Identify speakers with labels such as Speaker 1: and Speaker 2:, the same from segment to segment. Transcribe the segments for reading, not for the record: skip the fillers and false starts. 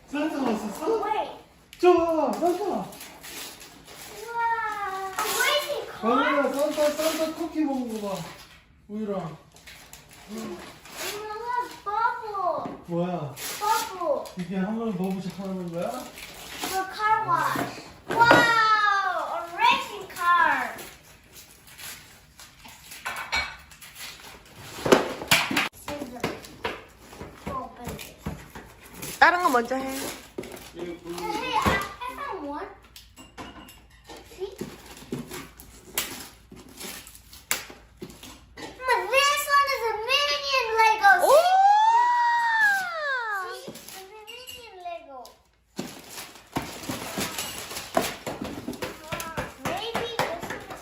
Speaker 1: 산타 왔었어? 좋아, 산타. 강아야, 산타 쿠키 먹은 거 봐. 우유랑. 뭐야? 이게 한 번에 버블샷 하는 거야?
Speaker 2: car wash. Wow, a racing car.
Speaker 3: 다른 거 먼저 해.
Speaker 2: Hey, I found one. See? This one is a minion Lego.
Speaker 3: 오!
Speaker 2: See? It's a minion Lego. Maybe this one is minion.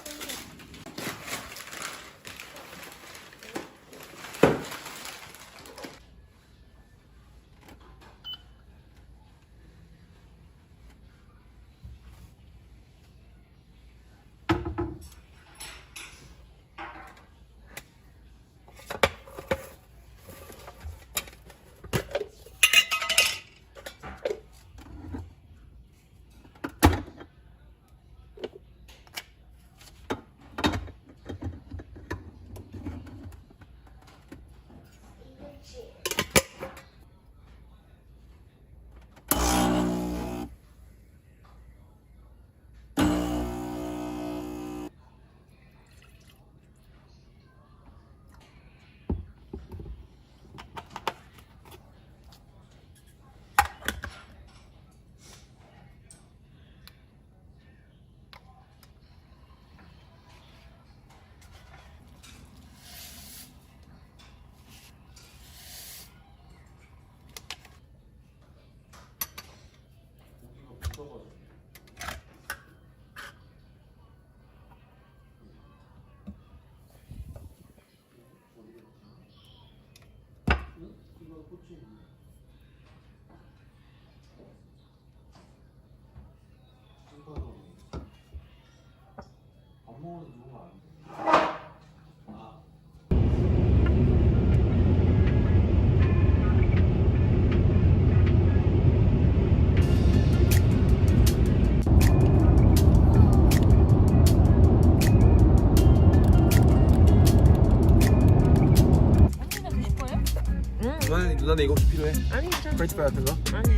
Speaker 1: 밥 먹어서 누가 안 돼. 누나는 이거 혹시 필요해?
Speaker 3: 아니, 괜찮아.
Speaker 1: 프렌치 프라이 같은 거?
Speaker 3: 아니.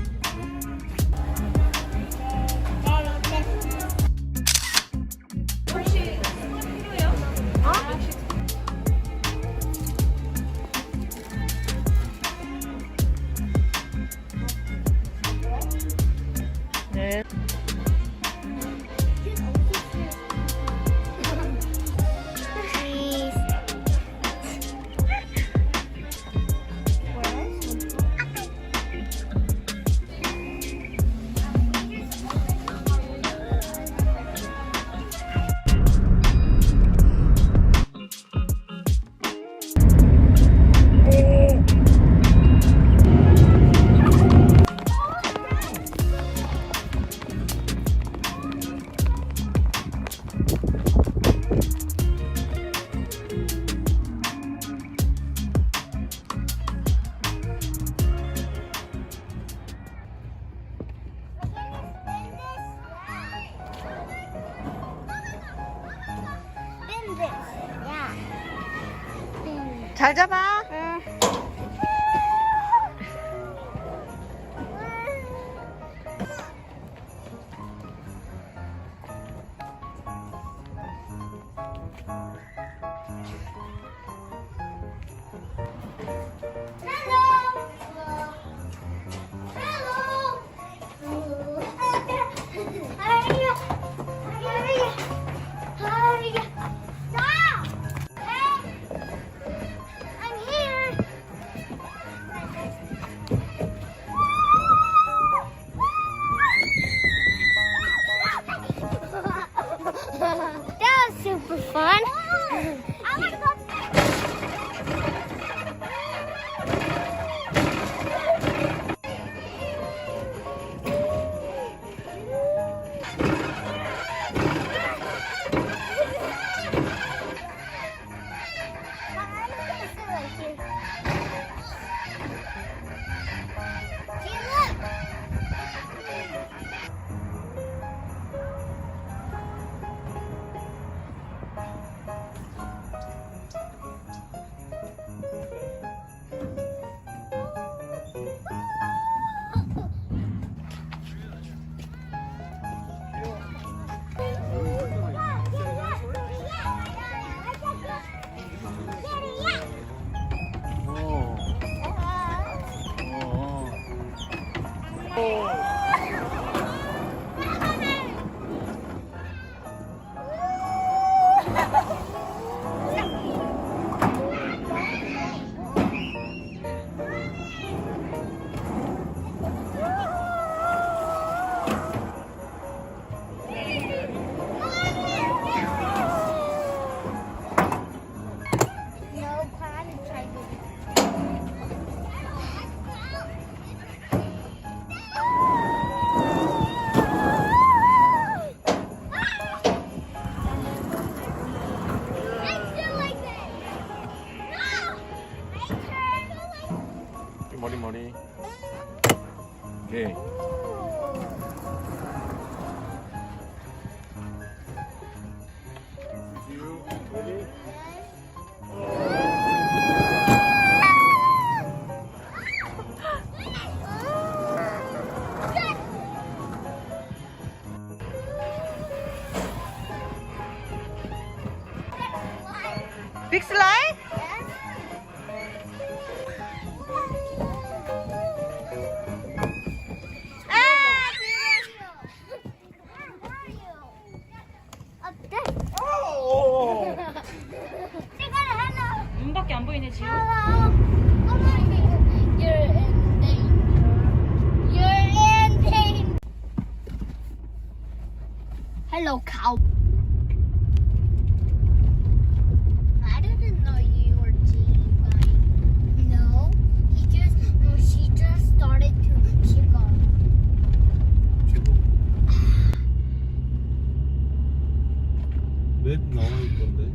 Speaker 3: 네. 잘 잡아.
Speaker 2: That was super fun.
Speaker 3: Big slide?
Speaker 4: 눈밖에 안 보이네 지금.
Speaker 2: Hello, cow. I didn't know you were cheating. No, she just started to keep going.
Speaker 1: 맵 나와 있던데.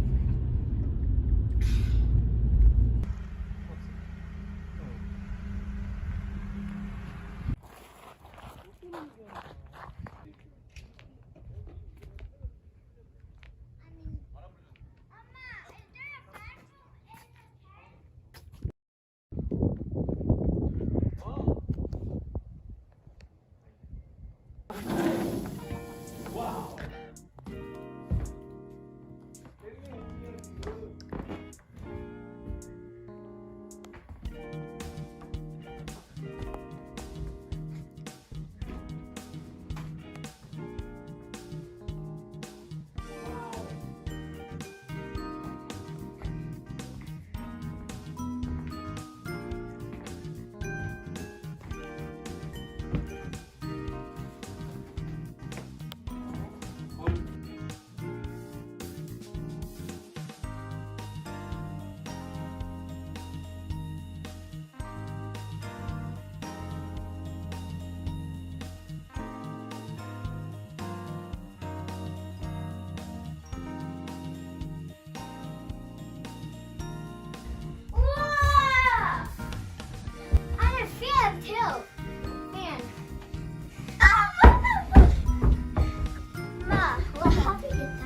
Speaker 2: 우와! I'm a fan too. Fan. 엄마, 와 하필이다.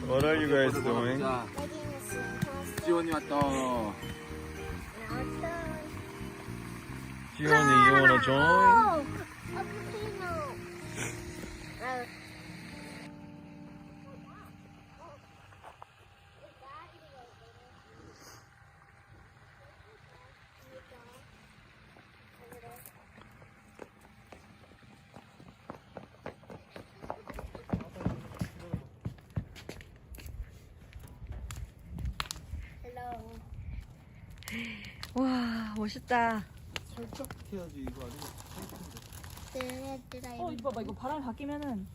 Speaker 1: What are you guys doing?
Speaker 5: 지원이 왔다.
Speaker 1: 지원이, you wanna join?
Speaker 3: 와, 멋있다.
Speaker 1: 살짝 해야지 이거 아니면
Speaker 4: 이거 봐봐. 이거 바람이 바뀌면은.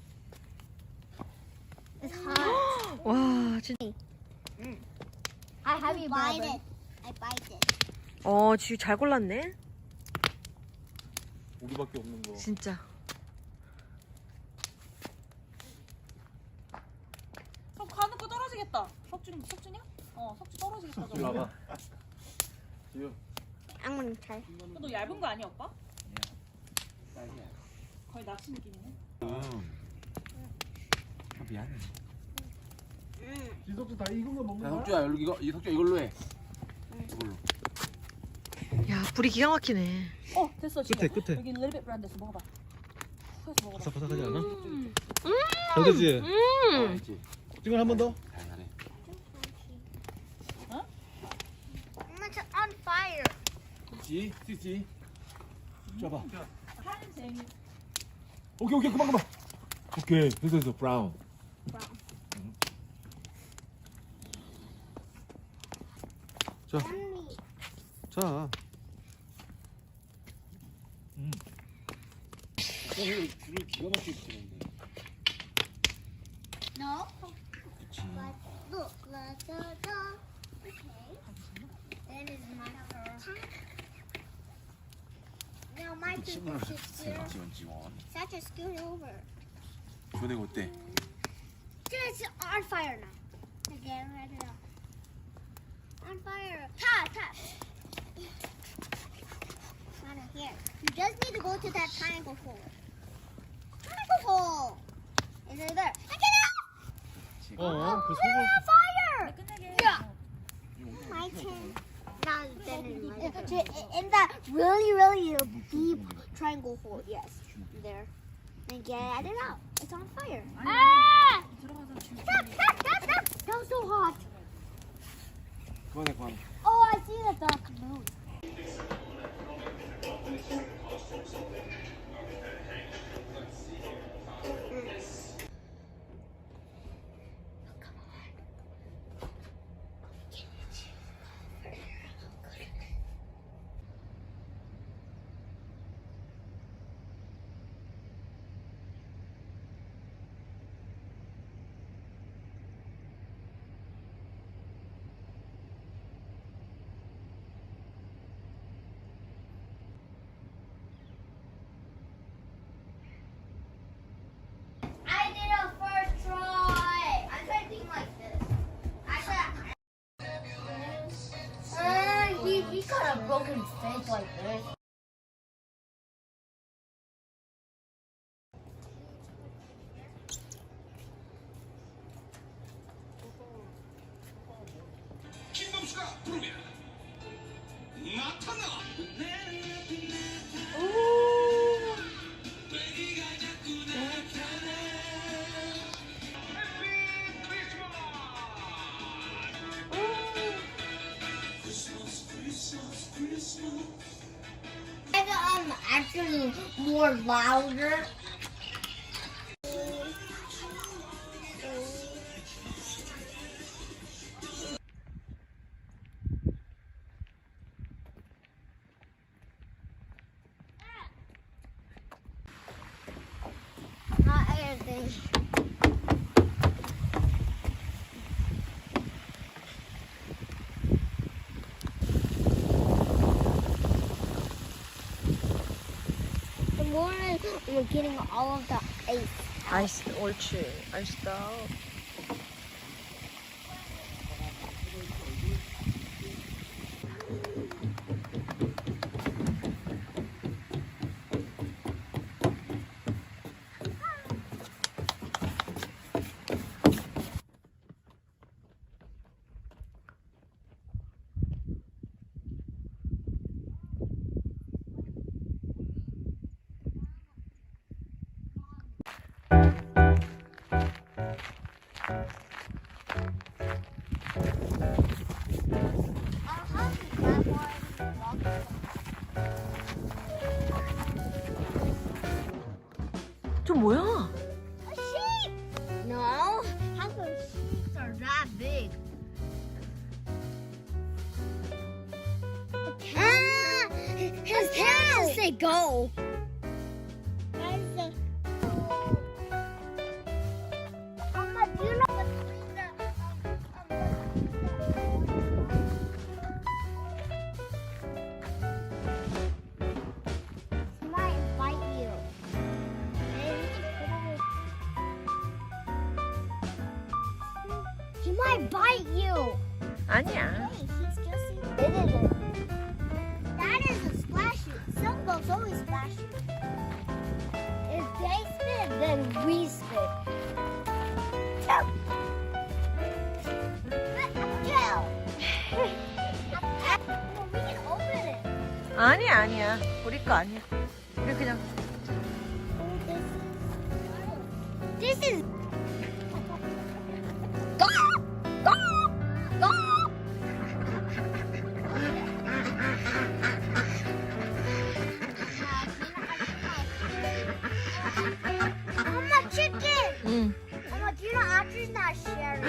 Speaker 2: It's hot.
Speaker 3: 와, 진짜.
Speaker 2: I have you bite it. I bite it.
Speaker 3: 지금 잘 골랐네.
Speaker 1: 우리밖에 없는 거.
Speaker 3: 진짜.
Speaker 4: 가는 거 떨어지겠다. 석준이야? 석준 떨어지겠다.
Speaker 1: 이리 와봐. 지우.
Speaker 2: I'm try.
Speaker 4: 너 얇은 거 아니야, 오빠? 거의 낚시 느낌이네.
Speaker 5: 미안해.
Speaker 1: 지석주 다 익은 거 먹는
Speaker 5: 야,
Speaker 1: 거야?
Speaker 5: 석주야, 이 석주야 이걸로 해. 이걸로.
Speaker 3: 야, 불이 기가 막히네.
Speaker 4: 됐어 지금.
Speaker 1: 끝에.
Speaker 4: 여기 little bit brown 됐어. 먹어봐. 해서 먹어봐.
Speaker 1: 바삭바삭하지 않아? 잘 되지?
Speaker 5: 알지?
Speaker 1: 지금 한 번 더?
Speaker 5: 잘하네.
Speaker 2: It's on fire.
Speaker 5: 찌찌. 줘봐.
Speaker 4: 하는 재미.
Speaker 5: 오케이, 그만. 오케이, 됐어, 브라운.
Speaker 1: 자, 자.
Speaker 5: 줄을 기가 막히게 치는데.
Speaker 2: No.
Speaker 5: 그치.
Speaker 2: Look, okay. That is my turn. Now my turn to sit here.
Speaker 5: 지원.
Speaker 2: Such a scoot over.
Speaker 5: 조네가 어때?
Speaker 2: It's on fire now. Again, right now. On fire. Tap. Right here. You just need to go to that triangle hole. Triangle hole. Is it there? I get out!
Speaker 1: 그
Speaker 2: On
Speaker 1: 소금.
Speaker 2: fire!
Speaker 4: 끝내게.
Speaker 2: Yeah. My turn. Now then in that really deep triangle hole. Yes. There. And get it out. It's on fire. Ah!
Speaker 4: 들어가서 지금.
Speaker 2: Stop! That was so hot.
Speaker 5: 그만해.
Speaker 2: Oh, I see the dark moon. I did a first try. I'm trying to think like this. He kind of broke his face like this.
Speaker 6: 김범수가 부르면 나타나.
Speaker 2: I'm actually more louder. Not anything. The more we're getting all of the ice.
Speaker 3: 아이스, 옳지. 아이스다. 저 뭐야?
Speaker 2: A sheep! No. How come sheep are that big? Ah! His hands say go. Mama, do you know what he might bite you. He might bite you.
Speaker 3: 아니야.
Speaker 2: Hey, he's just in That is a splash shoot. Some boats always splash shoot. If they spit, then we spit. Kill. Well, we can open it.
Speaker 3: 아니야. 우리 거 아니야. 우리 그냥.
Speaker 2: This is. Go! Go! Go! Mama, chicken!
Speaker 3: 응.
Speaker 2: Mama, do you know Audrey's not sharing?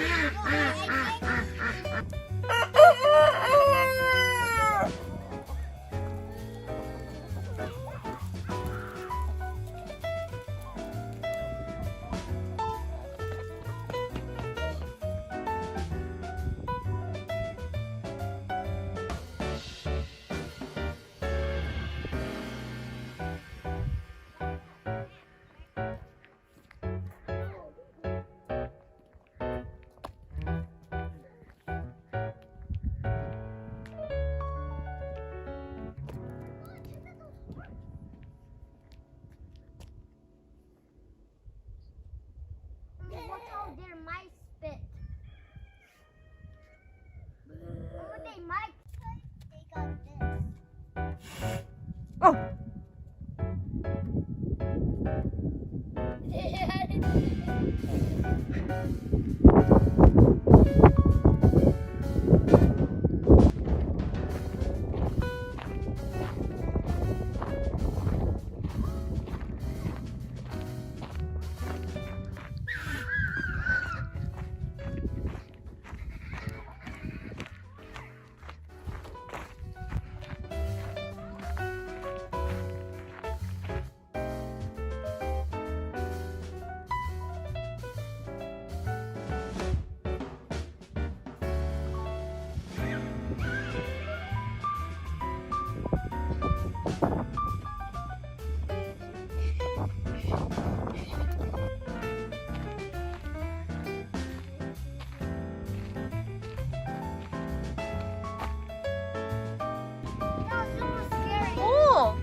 Speaker 3: 오!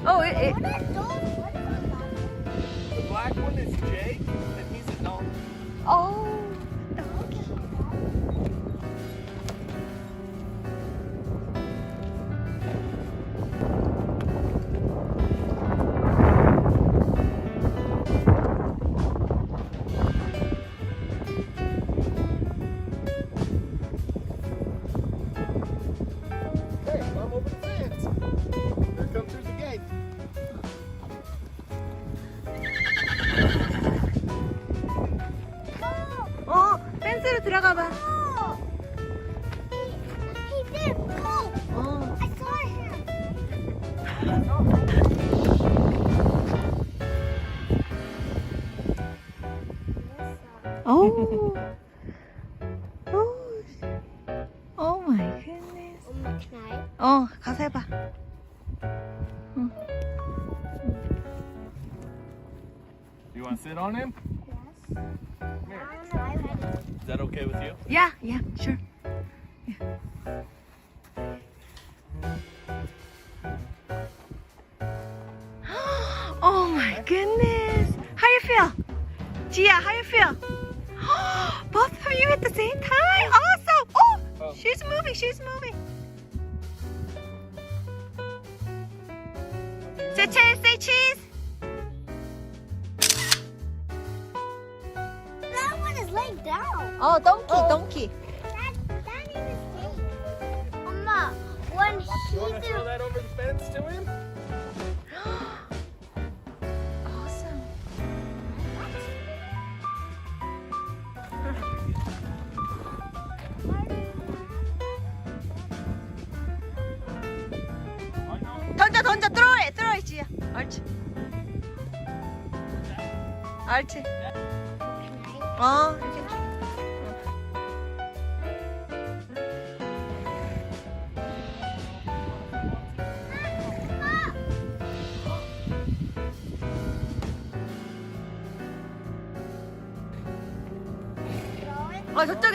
Speaker 3: 어,
Speaker 5: The black one is Jake, and he's a donkey.
Speaker 3: 어.
Speaker 5: Hey, climb over the fence. Here, come through the gate.
Speaker 3: 펜스로 들어가 봐.
Speaker 2: He did. Go.
Speaker 3: 어.
Speaker 2: I saw him.
Speaker 3: 오. 오 마이 굿네스.
Speaker 2: Can I?
Speaker 3: 어, 가서 해봐.
Speaker 5: You want to sit on him?
Speaker 2: Yes.
Speaker 5: Is that okay with you?
Speaker 3: Yeah, yeah, sure. Oh my goodness. How you feel? Gia, how you feel? Both of you at the same time? Awesome. Oh, she's moving, she's moving. Say cheese, say cheese.
Speaker 2: That one is laying down.
Speaker 3: Oh, donkey.
Speaker 2: That name is Jake. Mama, when he
Speaker 5: You want to throw
Speaker 2: did,
Speaker 5: that over the fence to him?
Speaker 3: Awesome. 던져, throw it, 지야. 옳지. 옳지. 어, 이렇게.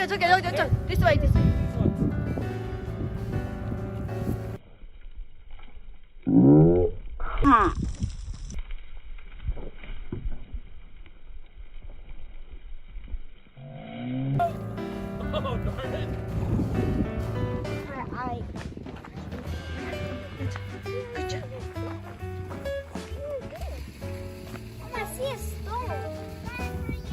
Speaker 3: 저쪽에, 저쪽. This way.
Speaker 5: Oh, darn it.
Speaker 3: Good job.
Speaker 2: I see a stone.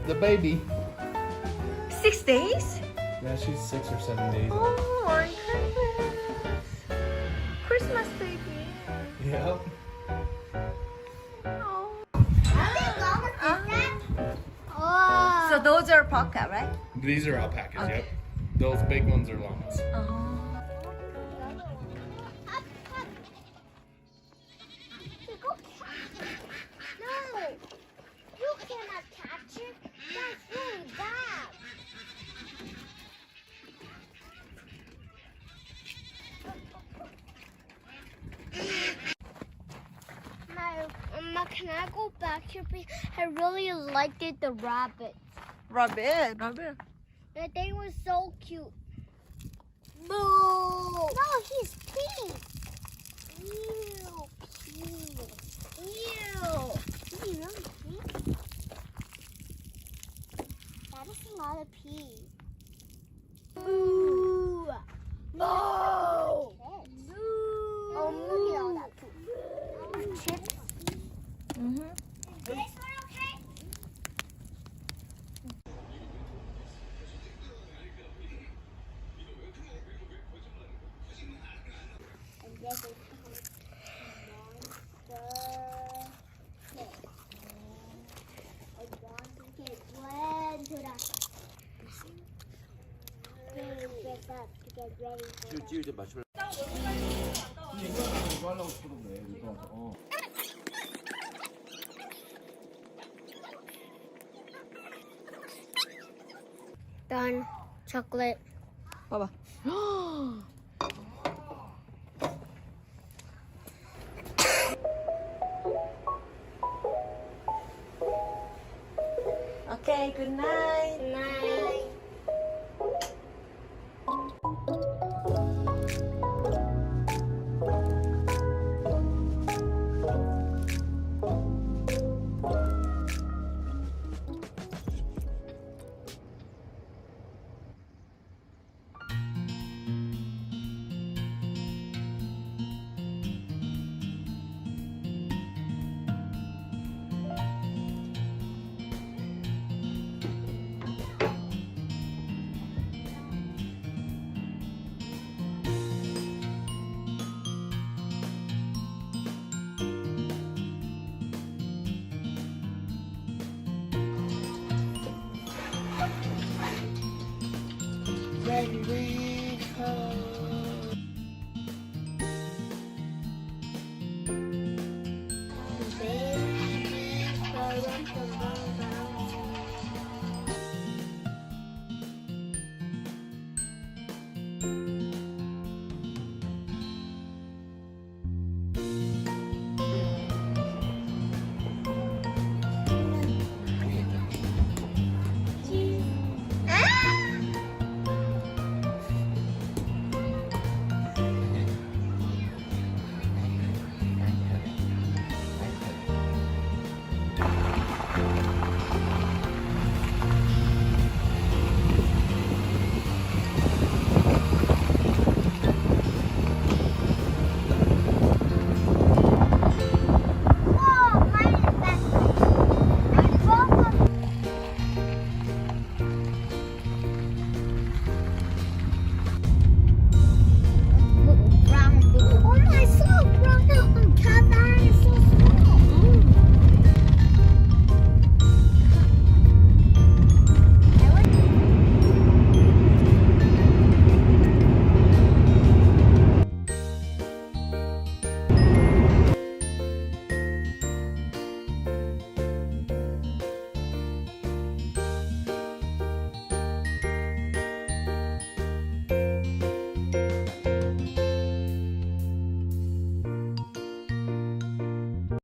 Speaker 5: The baby.
Speaker 3: 6 days?
Speaker 5: Yeah, she's 6 or 7 days.
Speaker 3: Oh my goodness. Christmas baby.
Speaker 5: Yeah.
Speaker 3: Oh.
Speaker 2: Oh.
Speaker 3: So those are alpaca, right?
Speaker 5: These are alpacas,
Speaker 3: Okay.
Speaker 5: yep. Those big ones are llamas.
Speaker 3: Oh.
Speaker 2: No, you cannot catch it. That's really bad. Mama, can I go back here? I really liked it, the rabbit.
Speaker 3: Rabbit.
Speaker 2: The thing was so cute. Boo! No, he's pink. Ew, pink.
Speaker 5: 지우 이제 마시멜로. 이거 하려고 싶었네. 이거.
Speaker 2: Done. Chocolate.
Speaker 3: 봐봐. Okay, good night.
Speaker 2: Night.
Speaker 1: 생일